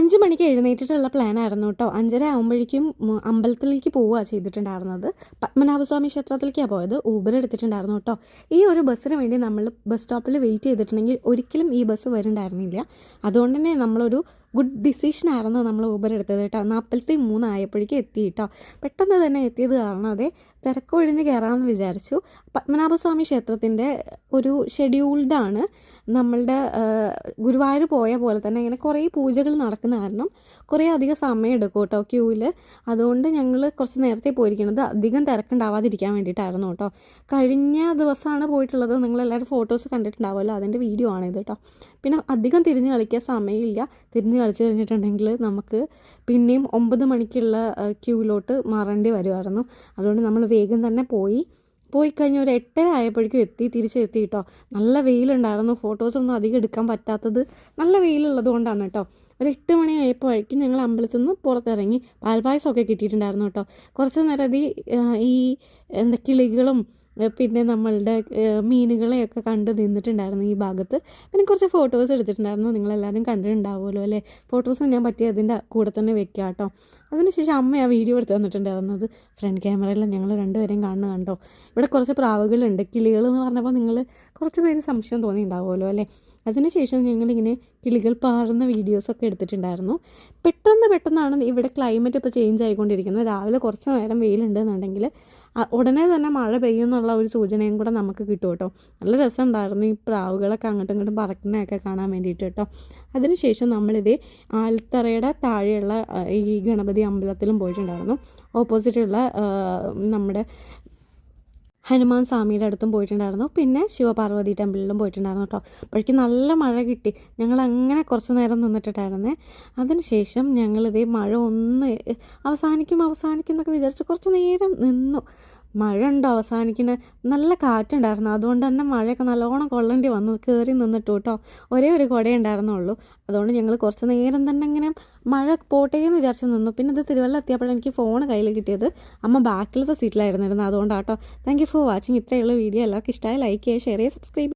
5 മണിക്ക് എഴുന്നേറ്റിട്ടുള്ള പ്ലാനായിരുന്നു കേട്ടോ. 5:30 ആകുമ്പോഴേക്കും അമ്പലത്തിലേക്ക് പോവുക ചെയ്തിട്ടുണ്ടായിരുന്നത്. പത്മനാഭസ്വാമി ക്ഷേത്രത്തിലേക്കാണ് പോയത്. ഊബർ എടുത്തിട്ടുണ്ടായിരുന്നു കേട്ടോ. ഈ ഒരു ബസ്സിന് വേണ്ടി നമ്മൾ ബസ് സ്റ്റോപ്പിൽ വെയിറ്റ് ചെയ്തിട്ടുണ്ടെങ്കിൽ ഒരിക്കലും ഈ ബസ് വരുന്നുണ്ടായിരുന്നില്ല. അതുകൊണ്ട് തന്നെ നമ്മളൊരു ഗുഡ് ഡിസിഷനായിരുന്നു നമ്മൾ ഊബർ എടുത്തത് കേട്ടോ. 43 ആയപ്പോഴേക്കും എത്തി കേട്ടോ. പെട്ടെന്ന് തന്നെ എത്തിയത് കാരണം അതെ തിരക്കൊഴിഞ്ഞ് കയറാമെന്ന് വിചാരിച്ചു. പത്മനാഭസ്വാമി ക്ഷേത്രത്തിൻ്റെ ഒരു ഷെഡ്യൂൾഡാണ്. നമ്മളുടെ ഗുരുവായൂർ പോയ പോലെ തന്നെ ഇങ്ങനെ കുറേ പൂജകൾ നടക്കുന്ന കാരണം കുറേ അധികം സമയം എടുക്കും കേട്ടോ ക്യൂവിൽ. അതുകൊണ്ട് ഞങ്ങൾ കുറച്ച് നേരത്തെ പോയിരിക്കുന്നത് അധികം തിരക്കുണ്ടാവാതിരിക്കാൻ വേണ്ടിയിട്ടായിരുന്നു കേട്ടോ. കഴിഞ്ഞ ദിവസമാണ് പോയിട്ടുള്ളത്. നിങ്ങളെല്ലാവരും ഫോട്ടോസ് കണ്ടിട്ടുണ്ടാവുമല്ലോ, അതിൻ്റെ വീഡിയോ ആണിത് കേട്ടോ. പിന്നെ അധികം തിരിഞ്ഞ് കളിക്കാൻ സമയമില്ല. തിരിഞ്ഞ് കളിച്ച് കഴിഞ്ഞിട്ടുണ്ടെങ്കിൽ നമുക്ക് പിന്നെയും 9 മണിക്കുള്ള ക്യൂവിലോട്ട് മാറേണ്ടി വരുമായിരുന്നു. അതുകൊണ്ട് നമ്മൾ വേഗം തന്നെ പോയി കഴിഞ്ഞ് ഒരു 8:30 ആയപ്പോഴേക്കും തിരിച്ചെത്തി കേട്ടോ. നല്ല വെയിലുണ്ടായിരുന്നു. ഫോട്ടോസൊന്നും അധികം എടുക്കാൻ പറ്റാത്തത് നല്ല വെയിലുള്ളത് കൊണ്ടാണ് കേട്ടോ. ഒരു 8 മണി ആയപ്പോഴേക്കും ഞങ്ങൾ അമ്പലത്തിൽ നിന്ന് പുറത്തിറങ്ങി. പാൽപ്പായസമൊക്കെ കിട്ടിയിട്ടുണ്ടായിരുന്നു കേട്ടോ. കുറച്ച് നേരം ഈ കിളികളും പിന്നെ നമ്മളുടെ മീനുകളെയൊക്കെ കണ്ട് നിന്നിട്ടുണ്ടായിരുന്നു ഈ ഭാഗത്ത്. പിന്നെ കുറച്ച് ഫോട്ടോസ് എടുത്തിട്ടുണ്ടായിരുന്നു. നിങ്ങളെല്ലാവരും കണ്ടിട്ടുണ്ടാവുമല്ലോ അല്ലേ. ഫോട്ടോസ് ഞാൻ അതിൻ്റെ കൂടെ തന്നെ വെക്കാം കേട്ടോ. അതിനുശേഷം അമ്മ ആ വീഡിയോ എടുത്ത് തന്നിട്ടുണ്ടായിരുന്നത്. ഫ്രണ്ട് ക്യാമറയിൽ ഞങ്ങൾ രണ്ടുപേരെയും കണ്ടോ. ഇവിടെ കുറച്ച് പ്രാവുകളുണ്ട്. കിളികൾ എന്ന് പറഞ്ഞപ്പോൾ നിങ്ങൾ കുറച്ച് പേര് സംശയം തോന്നിയിട്ടുണ്ടാവുമല്ലോ അല്ലേ. അതിനുശേഷം ഞങ്ങളിങ്ങനെ കിളികൾ പാറുന്ന വീഡിയോസൊക്കെ എടുത്തിട്ടുണ്ടായിരുന്നു. പെട്ടെന്നാണ് ഇവിടെ ക്ലൈമറ്റ് ഇപ്പോൾ ചേഞ്ച് ആയിക്കൊണ്ടിരിക്കുന്നത്. രാവിലെ കുറച്ച് നേരം വെയിലുണ്ടെന്നുണ്ടെങ്കിൽ ഉടനെ തന്നെ മഴ പെയ്യുമെന്നുള്ള ഒരു സൂചനയും കൂടെ നമുക്ക് കിട്ടും കേട്ടോ. നല്ല രസമുണ്ടായിരുന്നു ഈ പ്രാവുകളൊക്കെ അങ്ങോട്ടും ഇങ്ങോട്ടും പറക്കുന്നതൊക്കെ കാണാൻ വേണ്ടിയിട്ട് കേട്ടോ. അതിനുശേഷം നമ്മളിതേ ആൽത്തറയുടെ താഴെയുള്ള ഈ ഗണപതി അമ്പലത്തിലും പോയിട്ടുണ്ടായിരുന്നു. ഓപ്പോസിറ്റുള്ള നമ്മുടെ ഹനുമാൻ സ്വാമിയുടെ അടുത്തും പോയിട്ടുണ്ടായിരുന്നു. പിന്നെ ശിവപാർവതി ടെമ്പിളിലും പോയിട്ടുണ്ടായിരുന്നു കേട്ടോ. അപ്പോഴേക്കും നല്ല മഴ കിട്ടി. ഞങ്ങൾ അങ്ങനെ കുറച്ച് നേരം നിന്നിട്ടുണ്ടായിരുന്നേ. അതിനുശേഷം ഞങ്ങളിതേ മഴ ഒന്ന് അവസാനിക്കും എന്നൊക്കെ വിചാരിച്ച് കുറച്ച് നേരം നിന്നു. മഴ ഉണ്ടോ അവസാനിക്കുന്ന നല്ല കാറ്റുണ്ടായിരുന്നു. അതുകൊണ്ട് തന്നെ മഴയൊക്കെ നല്ലോണം കൊള്ളേണ്ടി വന്നു. കയറി നിന്നിട്ടു കേട്ടോ. ഒരേ ഒരു കുടയേ ഉണ്ടായിരുന്നുള്ളൂ. അതുകൊണ്ട് ഞങ്ങൾ കുറച്ച് നേരം തന്നെ ഇങ്ങനെ മഴ പോട്ടേ എന്ന് വിചാരിച്ച് നിന്നു. പിന്നെ ഇത് തിരുവല്ല എത്തിയപ്പോഴാണ് എനിക്ക് ഫോൺ കയ്യിൽ കിട്ടിയത്. അമ്മ ബാക്കിലത്തെ സീറ്റിലായിരുന്നിരുന്നത്. അതുകൊണ്ടാട്ടോ. Thank you for watching. ഇത്രയുള്ള വീഡിയോ എല്ലാവർക്കും ഇഷ്ടമായി ലൈക്ക് ചെയ്യുക, ഷെയർ ചെയ്യുക, സബ്സ്ക്രൈബ്